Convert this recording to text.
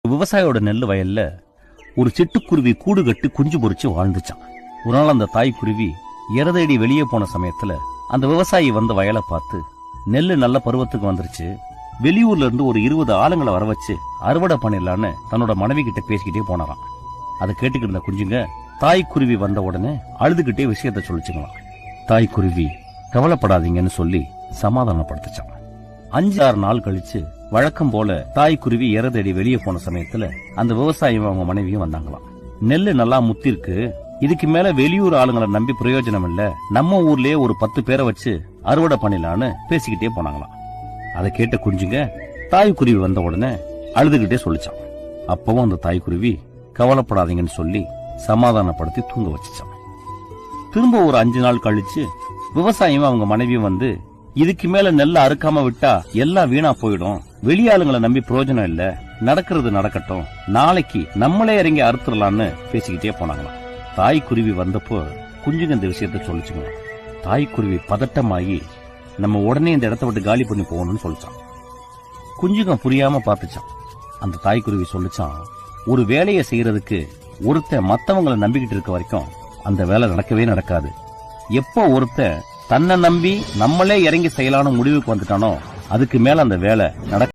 விவசாயியோட நெல் வயல்ல ஒரு சிட்டுக்குருவி கூடு கட்டி குஞ்சு பொறிச்சு வாழ்ந்துச்சான். ஒரு நாள் அந்த தாய்க்குருவி இறதேடி வெளியே போன சமயத்துல அந்த விவசாயி வந்த வயலை பார்த்து, நெல்லு நல்ல பருவத்துக்கு வந்துருச்சு, வெளியூர்ல இருந்து ஒரு 20 ஆளுங்களை வர வச்சு அறுவடை பண்ணிடலான்னு தன்னோட மனைவி கிட்ட பேசிக்கிட்டே போனாராம். அதை கேட்டுக்கிட்டு இருந்த குஞ்சுங்க தாய்க்குருவி வந்த உடனே அழுதுகிட்டே விஷயத்த சொல்லிச்சுங்களாம். தாய்க்குருவி கவலைப்படாதீங்கன்னு சொல்லி சமாதானப்படுத்துச்சான். 5-6 நாள் கழிச்சு வழக்கம் போல தாய்க்குருவி இறதேடி வெளியே போன சமயத்துல அந்த விவசாயியும் அவங்க மனைவியும் வந்தாங்களாம். நெல்லு நல்லா முத்திருக்கு, இதுக்கு மேல வெளியூர் ஆளுங்களை நம்பி பிரயோஜனம் இல்ல, நம்ம ஊர்லயே ஒரு 10 பேரை வச்சு அறுவடை பண்ணிடலான்னு பேசிக்கிட்டே போனாங்களாம். அதை கேட்ட குஞ்சுங்க தாய்க்குருவி வந்த உடனே அழுதுகிட்டே சொல்லிச்சான். அப்பவும் அந்த தாய்க்குருவி கவலைப்படாதீங்கன்னு சொல்லி சமாதானப்படுத்தி தூங்க வச்சுச்சான். திரும்ப ஒரு 5 நாள் கழிச்சு விவசாயியும் அவங்க மனைவியும் வந்து, இதுக்கு மேல நெல்ல அறுக்காம விட்டா எல்லாம் வீணா போயிடும், வெளியாளுங்களை நம்பி பிரயோஜனம் இல்ல, நடக்கிறது நடக்கட்டும், நாளைக்கு நம்மளே இறங்கி அறுத்துடலான்னு பேசிக்கிட்டே போனாங்களாம். தாய்க்குருவி வந்தப்போ குஞ்சுங்க இந்த விஷயத்த சொல்லிச்சுங்களாம். தாய்க்குருவி பதட்டமாகி நம்ம உடனே இந்த இடத்த விட்டு காலி பண்ணி போகணும்னு சொல்லிச்சான். குஞ்சுங்க புரியாம பார்த்துச்சான். அந்த தாய்க்குருவி சொல்லிச்சான், ஒரு வேலையை செய்யறதுக்கு ஒருத்தன் மத்தவங்களை நம்பிக்கிட்டு இருக்க வரைக்கும் அந்த வேலை நடக்கவே நடக்காது. எப்போ ஒருத்தன் தன்னை நம்பி நம்மளே இறங்கி செய்யலான்னு முடிவுக்கு வந்துட்டானோ அதுக்கு மேல அந்த வேலை நடக்க